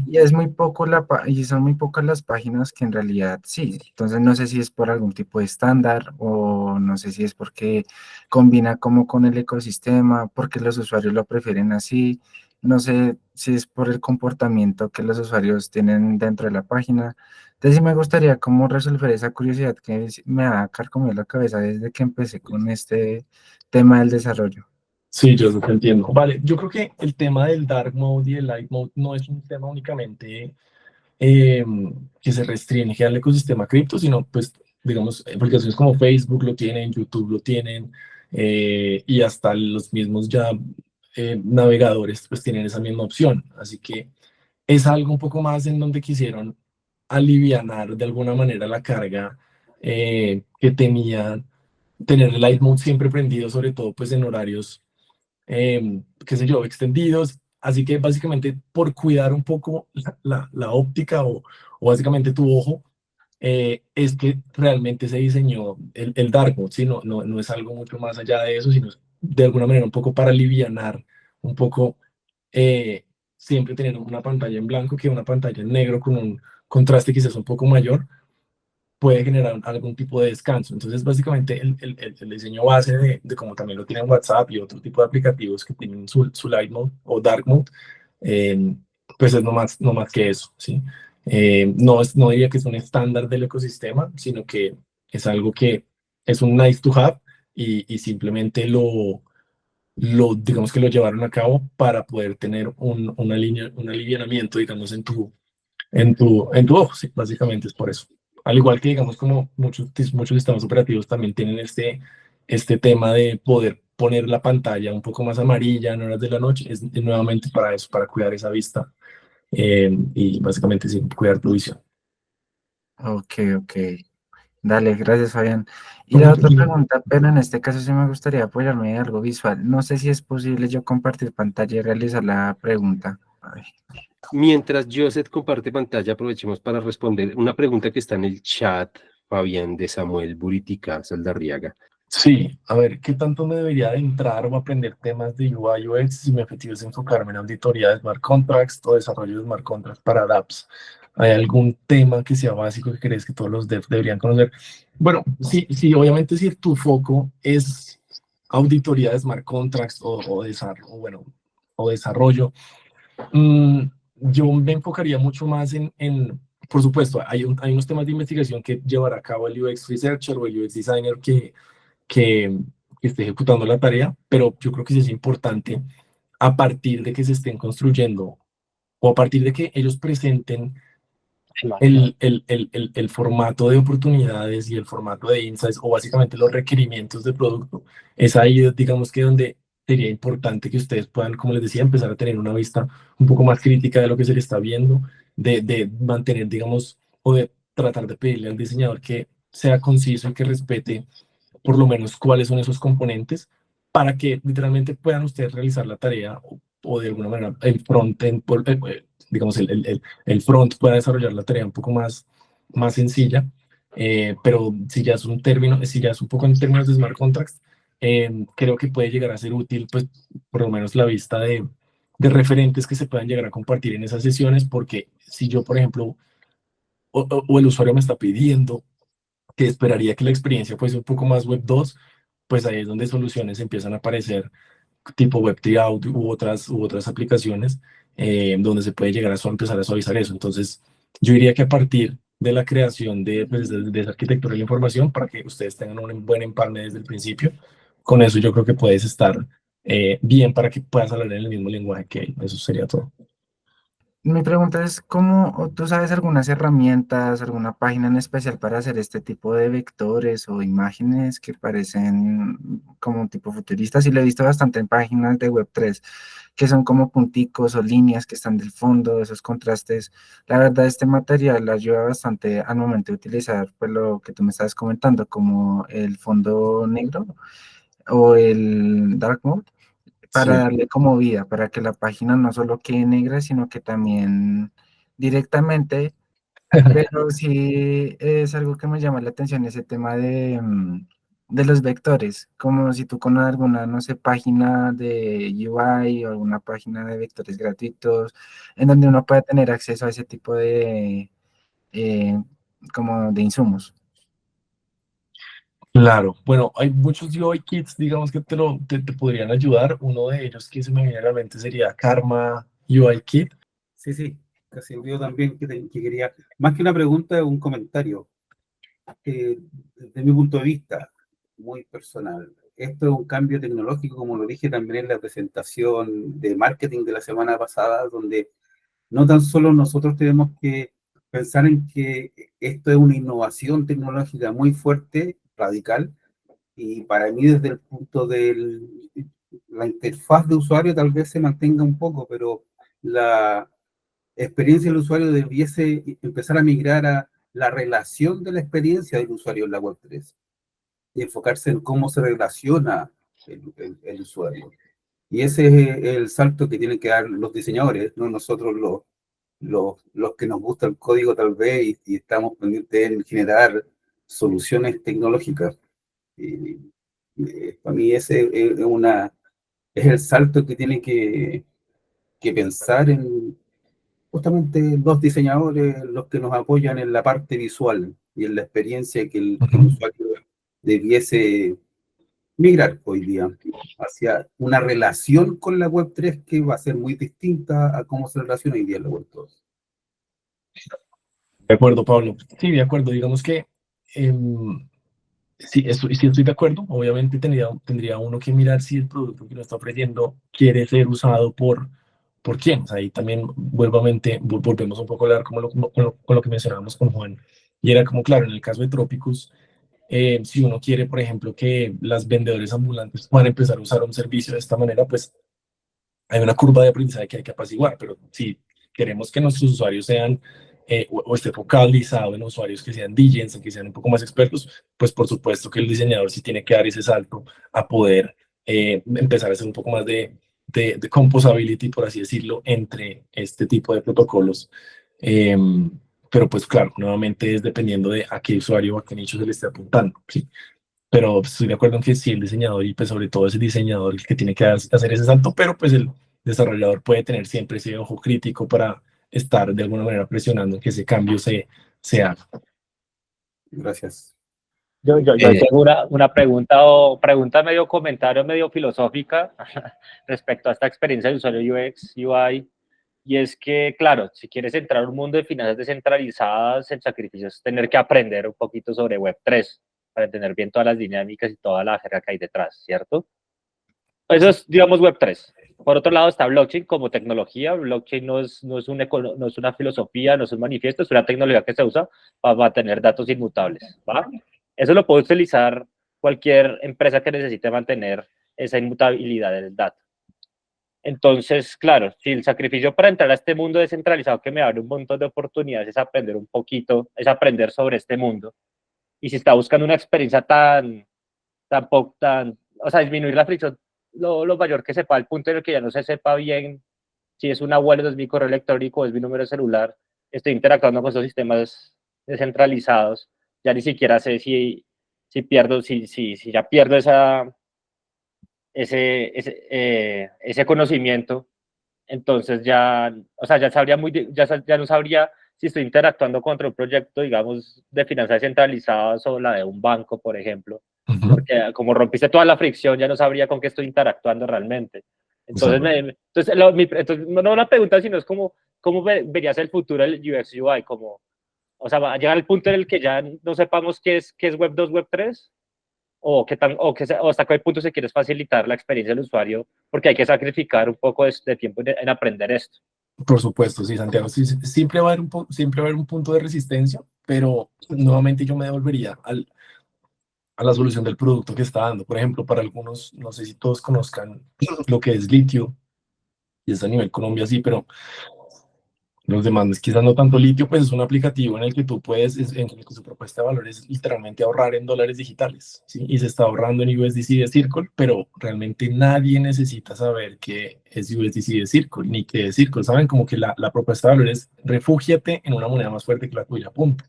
E: Y es muy poco y son muy pocas las páginas que en realidad sí. Entonces no sé si es por algún tipo de estándar o no sé si es porque combina como con el ecosistema, porque los usuarios lo prefieren así. No sé si es por el comportamiento que los usuarios tienen dentro de la página. Entonces sí me gustaría cómo resolver esa curiosidad que me ha carcomido la cabeza desde que empecé con este tema del desarrollo.
B: Sí, yo te entiendo. Vale, yo creo que el tema del dark mode y el light mode no es un tema únicamente eh, que se restringe al ecosistema cripto, sino pues, digamos, aplicaciones como Facebook lo tienen, YouTube lo tienen, y hasta los mismos ya navegadores pues tienen esa misma opción. Así que es algo un poco más en donde quisieron alivianar de alguna manera la carga que tenía tener el light mode siempre prendido, sobre todo pues en horarios, qué sé yo, extendidos. Así que básicamente por cuidar un poco la óptica, o básicamente tu ojo, es que realmente se diseñó el dark mode, ¿sí? No es algo mucho más allá de eso, sino de alguna manera un poco para alivianar un poco, siempre tener una pantalla en blanco que una pantalla en negro con un contraste quizás un poco mayor puede generar algún tipo de descanso. Entonces, básicamente, el diseño base de como también lo tienen WhatsApp y otro tipo de aplicativos que tienen su light mode o dark mode, eh, pues es no más que eso, ¿sí? No diría que es un estándar del ecosistema, sino que es algo que es un nice to have, y simplemente digamos que lo llevaron a cabo para poder tener un alivianamiento, digamos, en tu ojo, sí, básicamente es por eso. Al igual que, digamos, como muchos sistemas operativos también tienen este tema de poder poner la pantalla un poco más amarilla en horas de la noche, es nuevamente para eso, para cuidar esa vista, y básicamente sí, cuidar tu visión.
E: Ok, ok. Dale, gracias, Fabián. Y la otra pregunta, pero en este caso sí me gustaría apoyarme de algo visual. No sé si es posible yo compartir pantalla y realizar la pregunta. Ay.
A: Mientras Joseph comparte pantalla, aprovechemos para responder una pregunta que está en el chat, Fabián, de Samuel Buritica Saldarriaga.
B: Sí, a ver, ¿qué tanto me debería adentrar o aprender temas de UI UX si mi objetivo es enfocarme en auditoría de smart contracts o desarrollo de smart contracts para dApps? ¿Hay algún tema que sea básico que crees que todos los devs deberían conocer? Bueno, sí, obviamente si tu foco es auditoría de smart contracts o desarrollo, mm, yo me enfocaría mucho más por supuesto, hay unos temas de investigación que llevará a cabo el UX Researcher o el UX Designer que, que esté ejecutando la tarea, pero yo creo que sí es importante, a partir de que se estén construyendo o a partir de que ellos presenten el formato de oportunidades y el formato de insights, o básicamente los requerimientos de producto, es ahí, digamos, que donde sería importante que ustedes puedan, como les decía, empezar a tener una vista un poco más crítica de lo que se le está viendo, de mantener, digamos, o de tratar de pedirle al diseñador que sea conciso y que respete por lo menos cuáles son esos componentes, para que literalmente puedan ustedes realizar la tarea, o de alguna manera el front-end, digamos, el front pueda desarrollar la tarea un poco más sencilla. Pero si ya es un poco en términos de smart contracts, creo que puede llegar a ser útil, pues, por lo menos la vista de referentes que se puedan llegar a compartir en esas sesiones, porque si yo, por ejemplo, o el usuario me está pidiendo que esperaría que la experiencia fuese un poco más web 2, pues ahí es donde soluciones empiezan a aparecer, tipo Web3 Audio u otras aplicaciones, donde se puede llegar a empezar a suavizar eso. Entonces, yo diría que a partir de la creación de esa arquitectura de la información, para que ustedes tengan un buen empalme desde el principio, con eso yo creo que puedes estar bien para que puedas hablar en el mismo lenguaje que él. Eso sería todo.
E: Mi pregunta es, ¿cómo o tú sabes algunas herramientas, alguna página en especial para hacer este tipo de vectores o imágenes que parecen como un tipo futuristas? Y lo he visto bastante en páginas de Web3, que son como punticos o líneas que están del fondo, esos contrastes. La verdad, este material ayuda bastante al momento de utilizar, pues lo que tú me estabas comentando, como el fondo negro o el dark mode para
B: Sí.
E: darle como vida, para que la página no solo quede negra, sino que también directamente, pero sí es algo que me llama la atención ese tema de los vectores, como si tú con alguna, no sé, página de UI o alguna página de vectores gratuitos, en donde uno pueda tener acceso a ese tipo de, eh, como de insumos.
B: Claro, bueno, hay muchos UI kits, digamos, que te podrían ayudar. Uno de ellos que se me viene a la mente sería Karma UI Kit.
F: Sí, sí, casi yo también que quería, más que una pregunta, un comentario. Desde mi punto de vista, muy personal, esto es un cambio tecnológico, como lo dije también en la presentación de marketing de la semana pasada, donde no tan solo nosotros tenemos que pensar en que esto es una innovación tecnológica muy fuerte, radical, y para mí desde el punto de la interfaz de usuario tal vez se mantenga un poco, pero la experiencia del usuario debiese empezar a migrar a la relación de la experiencia del usuario en la Web3 y enfocarse en cómo se relaciona el usuario. Y ese es el salto que tienen que dar los diseñadores, no nosotros los que nos gusta el código tal vez y estamos pendientes en generar soluciones tecnológicas. Y, para mí ese es el salto que tiene que pensar en justamente los diseñadores, los que nos apoyan en la parte visual y en la experiencia que el
B: Ujú.
F: usuario debiese migrar hoy día hacia una relación con la Web3 que va a ser muy distinta a cómo se relaciona hoy día la Web2.
B: De acuerdo, Pablo. Sí, de acuerdo. Digamos que sí estoy de acuerdo. Obviamente tendría uno que mirar si el producto que uno está ofreciendo quiere ser usado por quién. O sea, ahí también volvemos un poco a hablar como con lo que mencionábamos con Juan. Y era como, claro, en el caso de Trópicos, si uno quiere, por ejemplo, que las vendedores ambulantes puedan empezar a usar un servicio de esta manera, pues hay una curva de aprendizaje que hay que apaciguar, pero si queremos que nuestros usuarios sean o esté focalizado en usuarios que sean DJs, que sean un poco más expertos, pues por supuesto que el diseñador sí tiene que dar ese salto a poder empezar a hacer un poco más de composability, por así decirlo, entre este tipo de protocolos. Eh, pero pues claro, nuevamente es dependiendo de a qué usuario o a qué nicho se le esté apuntando, ¿sí? Pero pues, estoy de acuerdo en que sí, el diseñador y pues sobre todo ese diseñador el que tiene que hacer ese salto, pero pues el desarrollador puede tener siempre ese ojo crítico para estar de alguna manera presionando en que ese cambio se haga.
F: Gracias.
G: Yo
E: Eh,
G: tengo una pregunta o pregunta medio comentario, medio filosófica respecto a esta experiencia de usuario UX, UI, y es que, claro, si quieres entrar a un mundo de finanzas descentralizadas, el sacrificio es tener que aprender un poquito sobre Web3 para entender bien todas las dinámicas y toda la jerga que hay detrás, ¿cierto? Eso es, digamos, Web3. Por otro lado está blockchain como tecnología. Blockchain no es una filosofía, no es un manifiesto, es una tecnología que se usa para tener datos inmutables, ¿va? Eso lo puede utilizar cualquier empresa que necesite mantener esa inmutabilidad del dato. Entonces, claro, si el sacrificio para entrar a este mundo descentralizado que me abre un montón de oportunidades es aprender un poquito, es aprender sobre este mundo. Y si está buscando una experiencia o sea, disminuir la fricción lo mayor que sepa, al punto en el que ya no se sepa bien si es una wallet, es mi correo electrónico, es mi número de celular, estoy interactuando con esos sistemas descentralizados, ya ni siquiera sé si ya pierdo ese conocimiento, entonces ya, o sea, ya no sabría si estoy interactuando contra un proyecto, digamos, de finanzas descentralizadas o la de un banco, por ejemplo,
B: Ujú.
G: porque como rompiste toda la fricción, ya no sabría con qué estoy interactuando realmente. Entonces,
B: Exacto.
G: entonces no la pregunta, sino es cómo verías el futuro del UX UI, como, o sea, va a llegar al punto en el que ya no sepamos qué es Web 2 Web 3 o hasta qué punto se quiere facilitar la experiencia del usuario, porque hay que sacrificar un poco de tiempo en aprender esto.
B: Por supuesto, sí, Santiago, siempre va a haber siempre va a haber un punto de resistencia, pero nuevamente yo me devolvería a la solución del producto que está dando. Por ejemplo, para algunos, no sé si todos conozcan lo que es litio, y es a nivel Colombia, sí, pero los demás quizás no tanto. Litio, pues es un aplicativo en el que tú puedes, en el que su propuesta de valor es literalmente ahorrar en dólares digitales, ¿sí? Y se está ahorrando en USDC de Circle, pero realmente nadie necesita saber qué es USDC de Circle, ni qué es Circle. Saben, como que la propuesta de valor es refúgiate en una moneda más fuerte que la tuya, punto.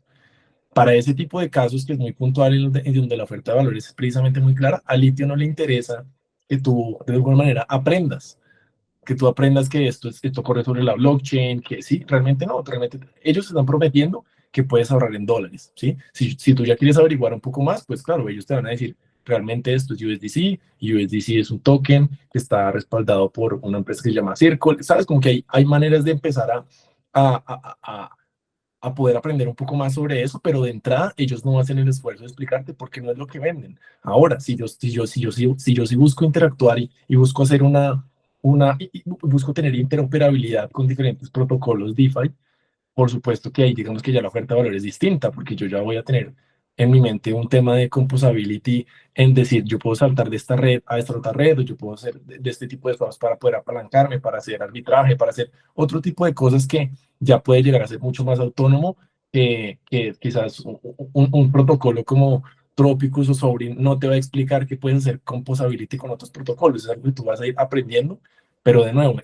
B: Para ese tipo de casos, que es muy puntual, en donde la oferta de valor es precisamente muy clara, a Litio no le interesa que tú de alguna manera aprendas, que tú aprendas que esto corre sobre la blockchain, que sí, realmente no, realmente ellos están prometiendo que puedes ahorrar en dólares, ¿sí? Si tú ya quieres averiguar un poco más, pues claro, ellos te van a decir, realmente esto es USDC, y USDC es un token que está respaldado por una empresa que se llama Circle, ¿sabes? Como que hay maneras de empezar a poder aprender un poco más sobre eso, pero de entrada ellos no hacen el esfuerzo de explicarte porque no es lo que venden. Ahora, si yo sí busco interactuar y busco hacer y busco tener interoperabilidad con diferentes protocolos DeFi, por supuesto que ahí digamos que ya la oferta de valor es distinta, porque yo ya voy a tener en mi mente un tema de composability, en decir, yo puedo saltar de esta red a esta otra red, o yo puedo hacer de este tipo de cosas para poder apalancarme, para hacer arbitraje, para hacer otro tipo de cosas que ya puede llegar a ser mucho más autónomo que quizás un protocolo como Tropicus o Sovereign no te va a explicar que puedes hacer composability con otros protocolos, es algo que tú vas a ir aprendiendo, pero de nuevo,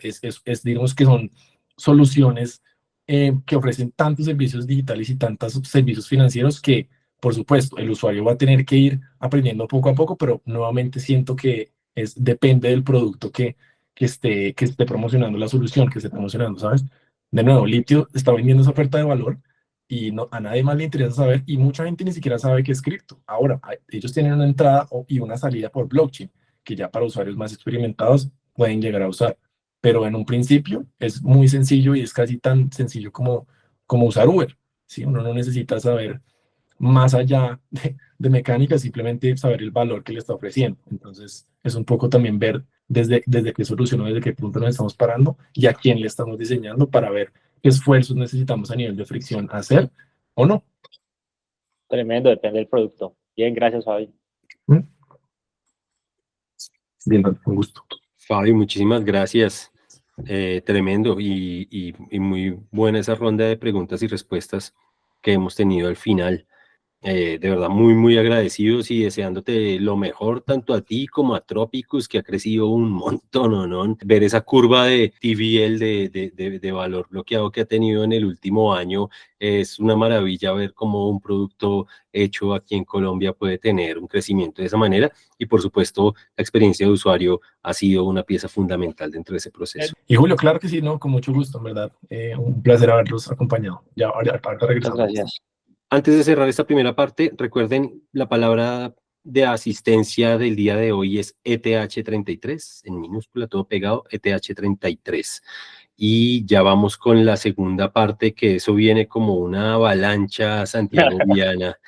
B: digamos que son soluciones que ofrecen tantos servicios digitales y tantos servicios financieros que, por supuesto, el usuario va a tener que ir aprendiendo poco a poco, pero nuevamente siento que depende del producto que esté promocionando la solución, que esté promocionando, ¿sabes? De nuevo, Litio está vendiendo esa oferta de valor y no, a nadie más le interesa saber, y mucha gente ni siquiera sabe qué es cripto. Ahora, ellos tienen una entrada y una salida por blockchain, que ya para usuarios más experimentados pueden llegar a usar, pero en un principio es muy sencillo y es casi tan sencillo como usar Uber, ¿sí? Uno no necesita saber más allá de mecánica, simplemente saber el valor que le está ofreciendo. Entonces, es un poco también ver desde qué solución o desde qué punto nos estamos parando y a quién le estamos diseñando para ver qué esfuerzos necesitamos a nivel de fricción hacer o no.
G: Tremendo, depende del producto. Bien, gracias, Fabi.
B: Bien, con gusto.
A: Fabi, muchísimas gracias. Tremendo y muy buena esa ronda de preguntas y respuestas que hemos tenido al final. De verdad, muy, muy agradecidos y deseándote lo mejor tanto a ti como a Tropicus, que ha crecido un montón, ¿no? Ver esa curva de TVL de valor bloqueado que ha tenido en el último año es una maravilla ver cómo un producto hecho aquí en Colombia puede tener un crecimiento de esa manera y por supuesto la experiencia de usuario ha sido una pieza fundamental dentro de ese proceso.
B: Y Julio, claro que sí, no, con mucho gusto, en verdad. Un placer haberlos acompañado. Ya, ahorita
G: Muchas
B: regresamos.
G: gracias.
A: Antes de cerrar esta primera parte, recuerden la palabra de asistencia del día de hoy es ETH33, en minúscula, todo pegado, ETH33. Y ya vamos con la segunda parte, que eso viene como una avalancha santiagoviana.